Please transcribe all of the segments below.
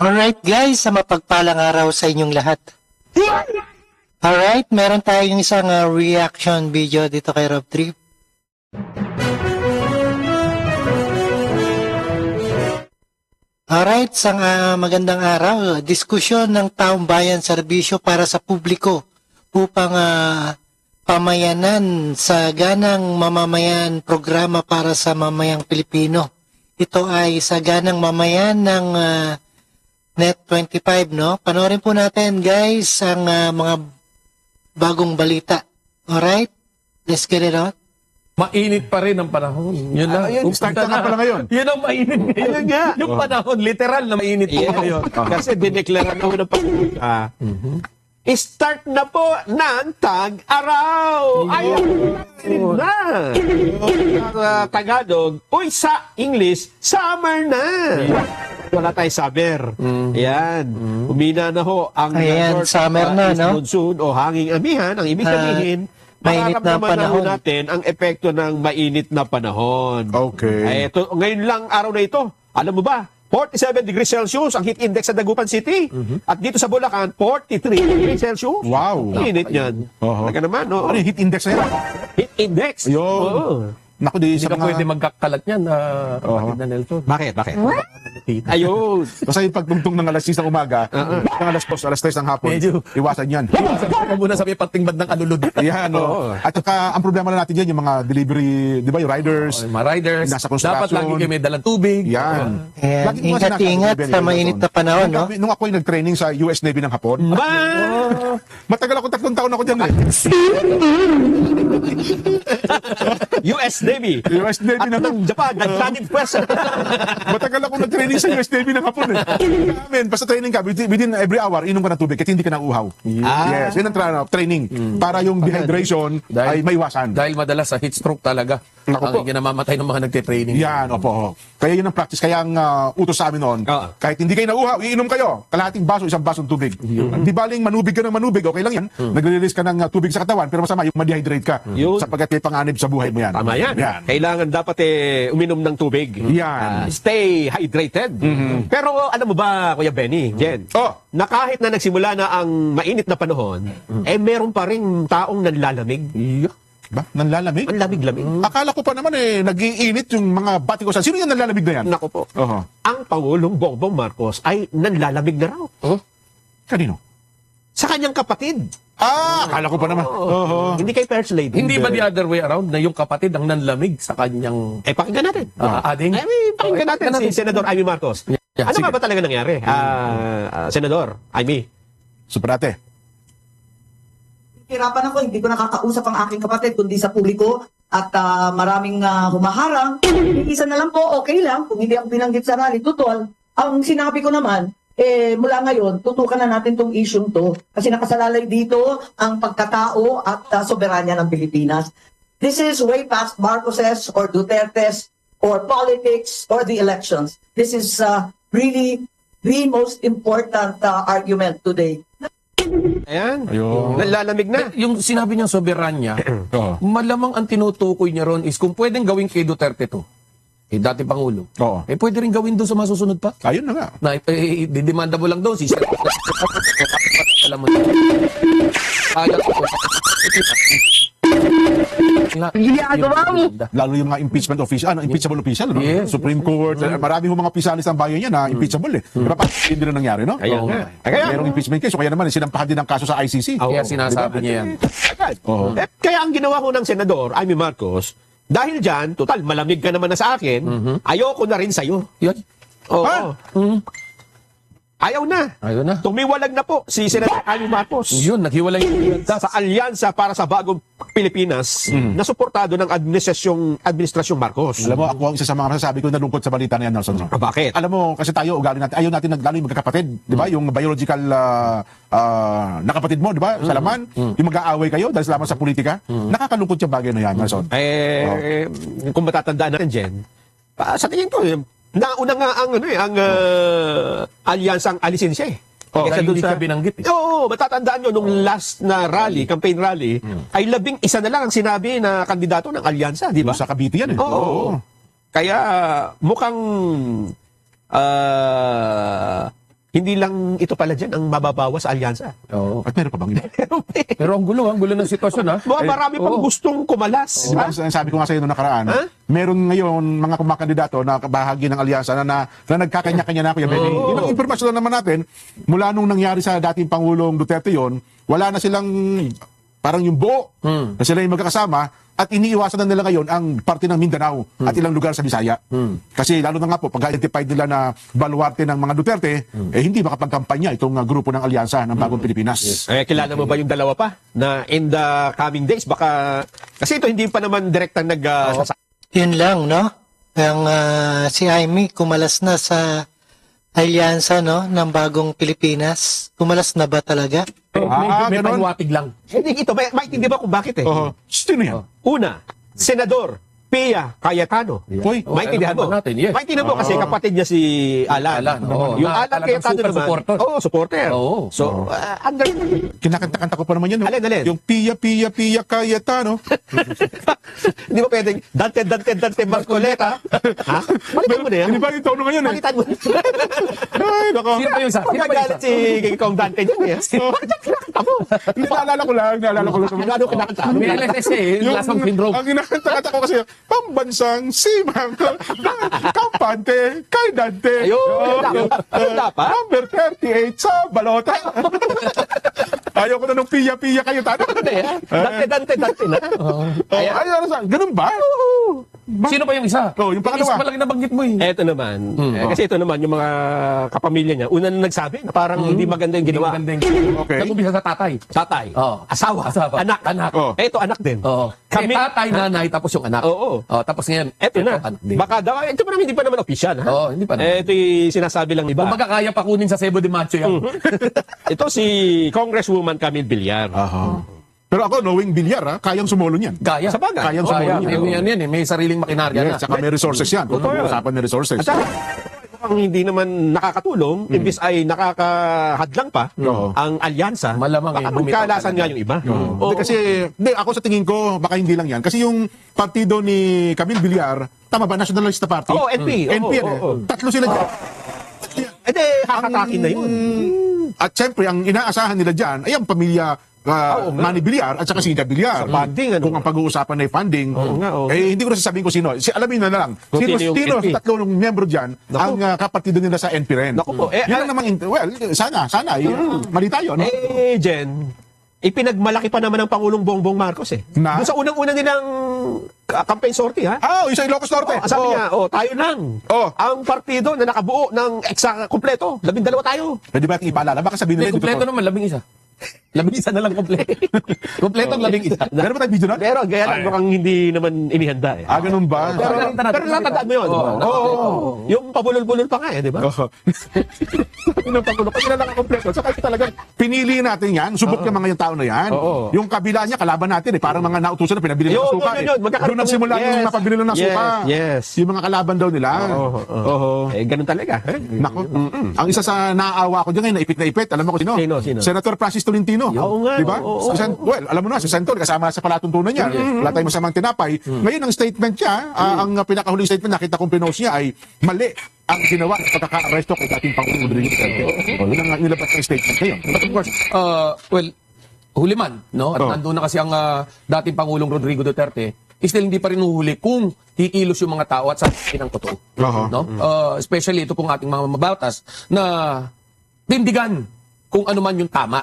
Alright guys, sa mapagpalang araw sa inyong lahat. Alright, meron tayong isang reaction video dito kay Rob Trip. Alright, isang magandang araw. Diskusyon ng taong bayan, serbisyo para sa publiko upang pamayanan sa ganang mamamayan, programa para sa mamayang Pilipino. Ito ay sa ganang mamayan ng Net25, no? Panoorin po natin, guys, ang mga bagong balita. Alright? Let's get it on. Mainit pa rin ang panahon. Yun lang. Start na pala ngayon. Yun ang mainit ngayon. Ayun nga. Yung panahon, literal na mainit po ngayon. Kasi dineklara na ho ng Panginoon. Start na po ng tag-araw. Ayun na. Tagalog, uy, sa English, summer na. Wala tayong summer. Yan. Humina na ho ang Ayan, summer na, no? monsoon o hanging amihan. Ang ibig sabihin, mainit na mararamdaman panahon. na natin ang epekto ng mainit na panahon. Okay. Ito, ngayon lang araw na ito, alam mo ba, 47 degrees Celsius ang heat index sa Dagupan City. At dito sa Bulacan, 43 degrees Celsius. Wow. Init yan. Talaga naman, no? Ano yung heat index na yan? Heat index. Yun. Oo. Naku, di Hindi sa ka pwede mga... magkakalat yan, kapatid na Nelson. Bakit? Ayun. Basta yung pagtungtong ng alas 6 ng umaga, ng alas 2, alas 3 ng hapon, Medyo. iwasan yan. Huwag muna sabi patingbad ng alulod. Yan, no? At saka, ang problema na natin yan, yung mga delivery, di ba, yung riders, Mga riders, Nasa construction. dapat lagi kayo may dalang tubig. yan. Ayan, Lagi ko nga sinasabi, ingat-ingat Ben, sa mainit na panahon, no? Nung ako ay nag-training sa US Navy ng hapon, matagal ako 3 taon ako dyan eh. US Navy. US Navy At ng ng Japan, nag-planning press. Matagal ako nag-training sa US Navy ng hapon eh. Amen, basta training ka, within every hour, inom ka ng tubig, kasi hindi ka nauuhaw. Yes, yun ang training. Para yung dehydration ay maiwasan. Dahil madalas sa heat stroke talaga. Naku po. Ang ginamamatay ng mga nagtitraining. Yan, opo. Kaya yun ang practice. Kaya ang utos sa amin noon, kahit hindi kayo nauuhaw, iinom kayo. Kalahating baso, isang basong tubig. Di baling manubig ka ng manubig, okay lang yan. Nagre-release ka ng tubig sa katawan, pero masama yung ma-dehydrate ka. Yun. Sapagkat may panganib sa buhay mo yan. Tama yan. Kailangan dapat uminom ng tubig. Yan. Stay hydrated. Pero alam mo ba, Kuya Benny, Jen, na kahit na nagsimula na ang mainit na panahon, meron pa rin taong nanlalamig. Ba? Nanlalamig? Ang lamig-lamig. Akala ko pa naman nag-iinit yung mga batikosan. Sino yung nanlalamig na yan? Nako po. Ang Pangulong Bongbong Marcos ay nanlalamig na raw. Kanino? Sa kanyang kapatid. Akala ko pa naman. Hindi kay First Lady. Hindi ba the other way around na yung kapatid ang nanlamig sa kanyang Pakinggan natin. ading? Pakinggan natin si Senador Amy Marcos. Yeah, Ano sige. nga ba talaga nangyari? Senador Amy. Superate. Hirapan ako, hindi ko nakakausap ang aking kapatid kundi sa publiko at maraming humaharang. Isa na lang po, okay lang. Kung hindi ang binanggit sa rally, tutol. Ang sinabi ko naman, mula ngayon, tutukan na natin tong issue to kasi nakasalalay dito ang pagkatao at soberanya ng Pilipinas. This is way past Marcoses or Dutertes or politics or the elections. This is really the most important argument today. Ayan. Ayun. Nanlalamig na. Yung sinabi niyang soberanya, malamang ang tinutukoy niya ron is kung pwedeng gawin kay Duterte to, dati Pangulo, Oo. pwede rin gawin doon sa masusunod pa. Ayun na nga. Na didemanda mo lang doon si alam mo. Lalo yung mga impeachment official, impeachable official, no? Yes. Supreme Court, marami yung mga opisyalis ng bayan yan na impeachable eh. Diba pa, hindi na nangyari, no? Kaya nga. Kaya, Merong impeachment case, so kaya naman, sinampahan din ang kaso sa ICC. Kaya sinasabi niya yan. Oo. Kaya ang ginawa ko ng Senador Amy Marcos, dahil dyan, total, malamig ka naman na sa akin, ayoko na rin sa'yo. Yan. Oo. Ayaw na. Ayun na. Tumiwalag na po si Senador Amy Marcos Yun, naghiwalay yung sa alyansa para sa bagong Pilipinas na suportado ng administrasyong Marcos. Alam mo, ako ang isa sa mga masasabi ko na lungkot sa balita na yan, Nelson. Bakit? Alam mo, kasi tayo, ugali natin, ayaw natin lalo yung magkakapatid, di ba? Yung biological na kapatid mo, di ba? Sa laman, yung mag-aaway kayo dahil lamang sa politika. Nakakalungkot yung bagay na yan, Nelson. Kung matatandaan natin, Jen, sa tingin ko, nauna nga ang alyansang alisin siya eh. Dahil doon hindi siya binanggit eh. Oo, matatandaan nyo, nung last na rally, campaign rally, ay 11 na lang ang sinabi na kandidato ng alyansa, di ba? Sa Cavite yan eh. Oo. Kaya mukhang hindi lang ito pala dyan ang mababawas sa alyansa. Oo. At meron pa bang iba? Pero ang gulo ng sitwasyon, ha? Marami pang oo. gustong kumalas. Di ba, sabi ko nga sa iyo noong nakaraan, meron ngayon mga kumakandidato na bahagi ng alyansa na nagkakanya-kanya na, Kuya Benny. Yun ang impormasyon lang naman natin, mula nung nangyari sa dating Pangulong Duterte yon, wala na silang parang yung buo na sila yung magkakasama at iniiwasan na nila ngayon ang parte ng Mindanao at ilang lugar sa Bisaya. Kasi lalo na nga po, pag-identified nila na baluarte ng mga Duterte, hindi makapagkampanya itong grupo ng alyansa ng Bagong Pilipinas. Kilala mo ba yung dalawa pa na in the coming days baka kasi ito hindi pa naman direktang Yun lang, no? Ang si Jaime kumalas na sa alyansa, no, ng Bagong Pilipinas. Kumalas na ba talaga? May ganon. panywatig lang. Hindi ito, maintindihan ba kung bakit eh? Sino yan? Una, Senador Pia Cayetano. Hoy, Maintindihan mo. alam naman natin, yes. Maintindihan mo kasi kapatid niya si Alan. Alan, oo. Yung Na Alan talagang Cayetano super naman. supporter. Oo, supporter. Oo. So, under... kinakanta-kanta ko pa naman yan. no? Alin? Yung Pia Cayetano. Hindi mo pwedeng Dante Marcoleta. Ha? Palitan mo na yan. Hindi ba yung tono ngayon eh? Palitan mo. Ay, nako. Sino pa yung isa? Sino pa yung isa? Pagkagalit si Kong Dante dyan eh. Bakit siya kinakanta mo? Hindi, naalala ko lang. Ano kinakanta? May LSS eh, lasang syndrome. Ang kinakanta ko kasi, pambansang simang kampante kay Dante. Ayun dapat. Number 38 sa balota. Ayaw ko na nung Pia kayo tayo. Dante na. Ayun, ganun ba? Sino pa yung isa? Yung pangalawa. Isa pa lang nabanggit mo eh. Eto naman. Kasi ito naman, yung mga kapamilya niya, una na nagsabi na parang hindi maganda yung ginawa. Okay. Nag-umpisa sa tatay. Tatay, Oo. asawa, Anak. Oh. Eto, anak din. Oo. Kami- Tatay, nanay, tapos yung anak. Oo. Tapos ngayon, Eto na. anak din. Baka daw, ito pa naman, hindi pa naman official. Ha? Oo, hindi pa naman. Ito yung sinasabi lang iba. Kumbaga kaya pa kunin sa Cebu de Macho yan. Ito si Congresswoman Camille Villar. Pero ako, knowing Bilyar, kayang sumolo niyan. Kaya. Sa bagay. Kayang Kaya. sumolo niyan. Yan, may sariling makinarya na. Yes, saka may resources yan. Kung Totoo yan. usapan may resources. At saka, mukhang hindi naman nakakatulong, imbis ay nakakahadlang pa Oo. ang alyansa. Malamang baka eh, bumitaw magkalasan talaga. nga yung iba. Hindi, kasi, ako sa tingin ko, baka hindi lang yan. Kasi yung partido ni Camille Villar, tama ba, Nationalista Party? Oo, NP. NP yan eh. Tatlo sila dyan. Ede, hakatakin na yun. At syempre, ang inaasahan nila dyan ay ang pamilya Manny Villar at saka si Ida Villar. Sa funding, ano? Kung ang pag-uusapan ay funding, Oo nga, oo. hindi ko na sasabihin kung sino. Alamin na lang. Kung Sino, sino yung sa NP? tatlo ng membro dyan ang kapatido nila sa NP rin. Naku po. Yun lang naman, sana, mali tayo, no? Jen, ipinagmalaki pa naman ng Pangulong Bongbong Marcos eh. Na? Doon sa unang-unang nilang campaign sortie ha. Yung sa Ilocos Norte. Sabi niya, tayo lang. Ang partido na nakabuo ng kompleto. 12 tayo. Pwede ba natin ipaalala? Baka sabihin Hindi, nila kompleto naman, 11. 11 na lang kompleto. Kompleto ang 11. Meron ba tayong video na? Pero gaya lang mukhang hindi naman inihanda eh. Ganun ba? Pero natandaan mo yun, di ba? Oo. Yung pabulol-bulol pa nga eh, di ba? Yung Pangulo, kasi na nakakompleto. Saka talagang pinili natin yan, subok yung mga yung tao na yan. Oo. Yung kabila niya, kalaban natin eh. Parang mga nautusan na pinabili ng Yun, suka yun, eh. yun. Magkakaroon Doon nagsimula yes. yung napabili ng suka. Yes. Yung mga kalaban daw nila. Oo. Ganun talaga. Nako. Ang isa sa naaawa ko dyan ngayon, naipit na ipit. Alam mo kung sino? Sino? Senator Francis Tolentino. Oo nga, Di ba? oo. Well, alam mo na, si Santol, kasama sa palatuntunan niya. Wala tayong masamang tinapay. Ngayon, ang statement niya, ang pinakahuling statement, nakita kong pinost niya ay mali ang ginawa sa pagkaka-arresto kay dating Pangulong Rodrigo Duterte. Yun ang nilabas ng statement ngayon. But of course, Well, huli man, no? At nandun na kasi ang dating Pangulong Rodrigo Duterte, still hindi pa rin uhuli kung kikilos yung mga tao at sabihin ng totoo. No? Especially ito pong ating mga mabatas na tindigan kung ano man yung tama.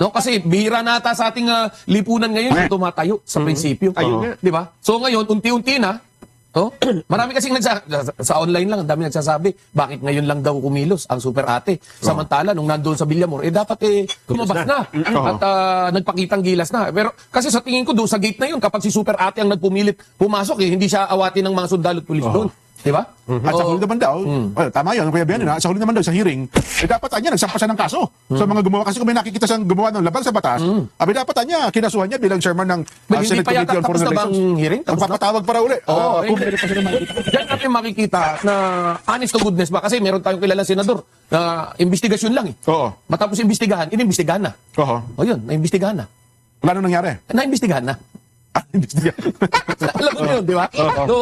No, kasi bihira na ata sa ating lipunan ngayon na tumatayo sa prinsipyo. Ayun nga. 'Di ba? So ngayon, unti-unti na, marami kasing sa online lang, ang dami nagsasabi, bakit ngayon lang daw kumilos ang Super Ate? Samantala, nung nandoon sa Villamor, dapat kumabas na. At nagpakitang gilas na. Pero kasi sa tingin ko doon sa gate na yun, kapag si Super Ate ang nagpumilit pumasok, hindi siya awatin ng mga sundalo at pulis doon. Di ba? at sa huli naman daw, tama yun, Kuya Bianin, sa huli naman daw sa hearing, dapat niya nagsampa siya ng kaso sa mga gumawa. Kasi kung may nakikita siyang gumawa ng laban sa batas, dapat niya, kinasuhan niya bilang chairman ng Hindi Senate pa yata Committee on tapos Foreign na bang Relations. hearing? Tapos na? Magpapatawag para uli. Kung meron pa sila makikita. Diyan natin makikita na honest to goodness ba? Kasi meron tayong kilalang senador na investigasyon lang eh. Oo. Matapos investigahan, inimbestigahan na. Oo. O yun, naimbestigahan na. Wala nang nangyari. Naimbestigahan na. Imbestigahan. Alam mo yun, di ba? So,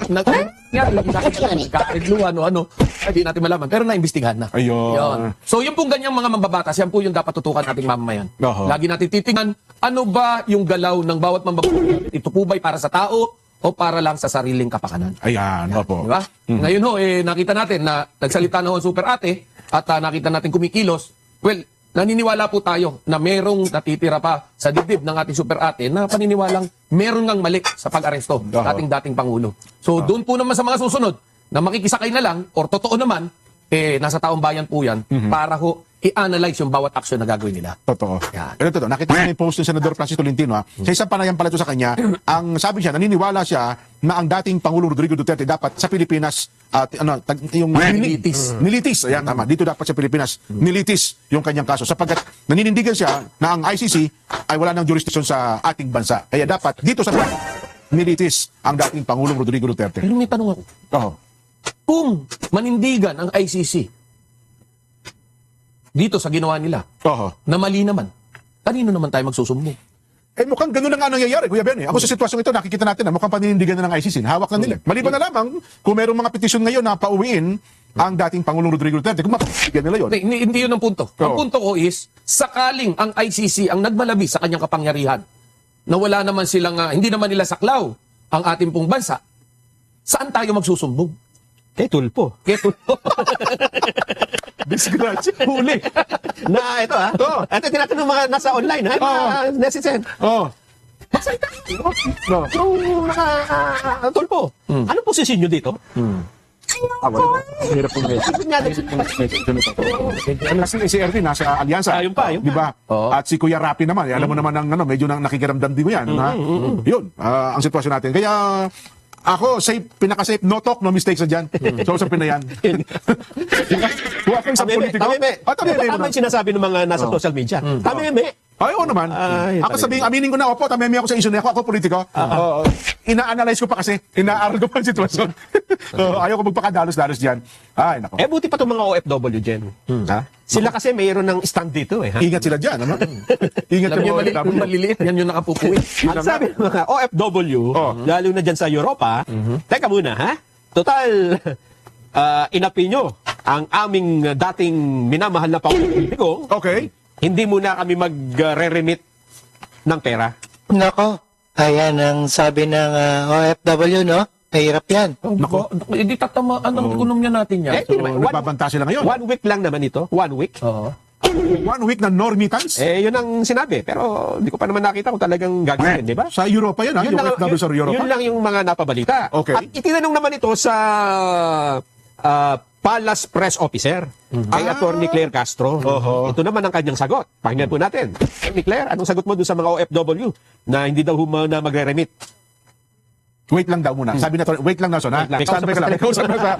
nagkaidluan o ano, hindi natin malaman. Pero naimbestigahan na. Ayun. Yun. So, yung pong ganyang mga mambabatas, yan po yung dapat tutukan nating mamamayan. Oho. Lagi natin titingnan, ano ba yung galaw ng bawat mambabatas? Ito po ba'y para sa tao o para lang sa sariling kapakanan? Ayan, opo. Di ba? Ngayon ho, nakita natin na nagsalita na ho ang super ate at nakita natin kumikilos. Well, naniniwala po tayo na merong natitira pa sa dibdib ng ating super ate na paniniwalang meron ngang mali sa pag-aresto ng ating dating Pangulo. So doon po naman sa mga susunod na makikisakay na lang or totoo naman, nasa taong bayan po yan para ho i-analyze yung bawat action na gagawin nila. Totoo. Yan. Ano totoo? Nakita ko yung post ni Senador Francis Tolentino. Sa isang panayam pala ito sa kanya, ang sabi siya, naniniwala siya na ang dating Pangulo Rodrigo Duterte dapat sa Pilipinas, yung nilitis. Ayan, tama. Dito dapat sa Pilipinas, nilitis yung kanyang kaso. Sapagkat naninindigan siya na ang ICC ay wala ng jurisdiction sa ating bansa. Kaya dapat dito sa nilitis ang dating Pangulong Rodrigo Duterte. Pero may tanong ako, Oo. kung manindigan ang ICC dito sa ginawa nila, Oo. na mali naman, kanino naman tayo magsusumbong? Mukhang ganun na nga nangyayari, Kuya Ben. Ako sa sitwasyong ito, nakikita natin na mukhang paninindigan na ng ICC. Hawak na nila. Maliban na lamang kung mayroong mga petisyon ngayon na pauwiin ang dating Pangulong Rodrigo Duterte. Kung mapagbigyan nila yun. Hindi yun ang punto. Ang Oo. punto ko is, sakaling ang ICC ang nagmalabi sa kanyang kapangyarihan, na wala naman silang, hindi naman nila saklaw ang ating pong bansa, saan tayo magsusumbong? Kay Tulpo. Disgrasya. Huli. Na ito Oo. Ito tinatanong mga nasa online ha. Mga netizen. Oo. Magsalita kayo. Yung mga Tulpo. Anong posisyon nyo dito? Hirap po ngayon. Kasi si Erwin nasa alyansa. Ayun pa. Di ba? Oo. At si Kuya Rapi naman, alam mo naman ang medyo nakikiramdam din ko yan. Yun, ang sitwasyon natin. Kaya ako, safe, pinaka-safe, no talk, no mistakes na dyan. So, usapin na yan. Huwag kang sa politiko. Tameme. Tameme. Tama yung sinasabi ng mga nasa social media. Tameme. Ay, oo naman. Ay, Ako talaga. aminin ko na, opo, tamemi ako sa issue na ako politiko. Ina-analyze ko pa kasi, inaaral ko pa ang sitwasyon. Ayaw ko magpakadalos-dalos dyan. Ay, nako. Buti pa itong mga OFW dyan. Ha? Sila kasi mayroon ng stand dito ha? Ingat sila dyan, ano? Ingat Alam niyo, yung kung maliliit, yan yung nakapupuwi. Ang sabi ng mga OFW, lalo na dyan sa Europa, teka muna ha? Total, inapi nyo ang aming dating minamahal na politiko, Okay. hindi muna kami mag-re-remit ng pera. Nako, ayan ang sabi ng OFW, no? Mahirap yan. Nako, hindi tatamaan ang ekonomiya natin yan. So, nagbabanta sila ngayon. 1 week lang naman ito. 1 week. Oo. 1 week na no remittance? Yun ang sinabi. Pero hindi ko pa naman nakita kung talagang gagawin, di ba? Sa Europa yan, ha? Yung OFW sa Europa? Yun lang yung mga napabalita. Okay. At itinanong naman ito sa Palace Press Officer kay Attorney Claire Castro. Ito naman ang kanyang sagot. Pakinggan po natin. Attorney Claire, anong sagot mo doon sa mga OFW na hindi daw na magre-remit? Wait lang daw muna. Sabi na to, wait lang na, son, ha? Wait lang. Standby ka lang. Kausap na sa...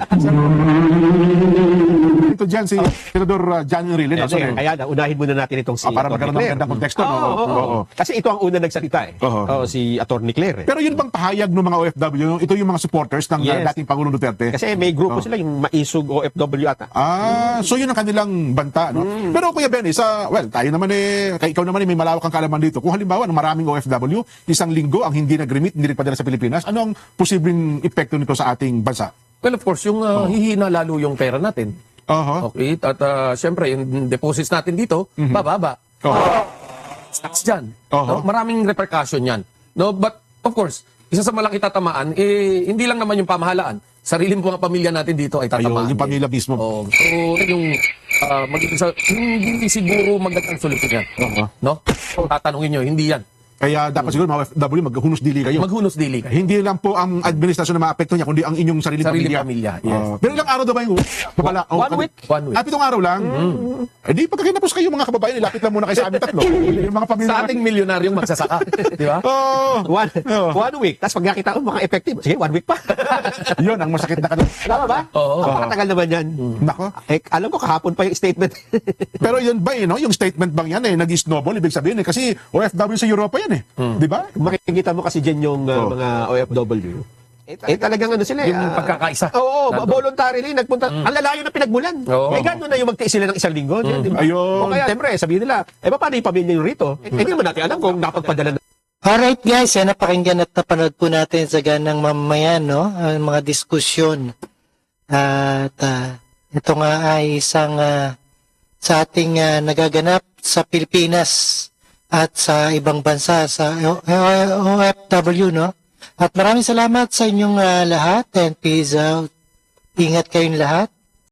Ito dyan si Senador John Enrile. No? Kaya unahin muna natin itong si Para Attorney magkaroon ng Claire. magandang konteksto. No? Oo. Kasi ito ang una nagsalita Oo. si Attorney Claire. Pero yun bang pahayag ng mga OFW? Ito yung mga supporters ng Yes. dating Pangulong Duterte? Kasi may grupo sila, yung Maisog OFW ata. So yun ang kanilang banta, no? Pero Kuya Benny, tayo naman ikaw naman may malawak kang kalaman dito. Kung halimbawa, ng maraming OFW, isang linggo ang hindi nag-remit, hindi rin padala sa Pilipinas, ano ang posibleng epekto nito sa ating bansa? Well, of course, yung hihina lalo yung pera natin. Okay? At syempre, yung deposits natin dito, bababa. Stocks dyan. No? Maraming repercussion yan. No? But, of course, isa sa malaki tatamaan, hindi lang naman yung pamahalaan. Sariling mga pamilya natin dito ay tatamaan. Ayun, yung pamilya mismo. So, yung hindi siguro magandang solusyon yan. No? Tatanungin nyo, hindi yan. Kaya dapat siguro mga OFW maghunos dili kayo. Maghunos dili kayo. Hindi lang po ang administrasyon na maapekto niya, kundi ang inyong sariling Sariling pamilya. pamilya, yes. Pero ilang araw daw ba yung babala? 1 week. 1 week. 7 araw lang? Di pagkakinapos kayo mga kababayan, ilapit lang muna kayo sa amin tatlo. Yung mga pamilya. Sa ating milyonaryong magsasaka. Di ba? One week. Tapos pag nakita ko mga effective, sige, 1 week pa. Yun, ang masakit na kanila. Tama ba? Oo. Napakatagal naman yan. Nako. Alam ko kahapon pa yung statement. Pero yun ba, yung statement bang yan nag-snowball, ibig sabihin kasi OFW sa Europa yan Di ba? Kung makikita mo kasi dyan yung mga OFW, talagang ano sila Yung pagkakaisa. Oo, Nandun. voluntarily nagpunta. Ang lalayo na pinagmulan. Oo. Gano'n na yung magtiis sila ng 1 linggo. Di ba? Ayun. O kaya, siyempre, sabihin nila, paano yung pamilya yung rito? Hindi naman natin alam kung nakapagpadala na Alright guys, yan napakinggan at napanood po natin sa ganang mamamayan, no? Ang mga diskusyon. At ito nga ay isang sa ating nagaganap sa Pilipinas at sa ibang bansa, sa OFW, no? At maraming salamat sa inyong lahat and peace out. Ingat kayong lahat.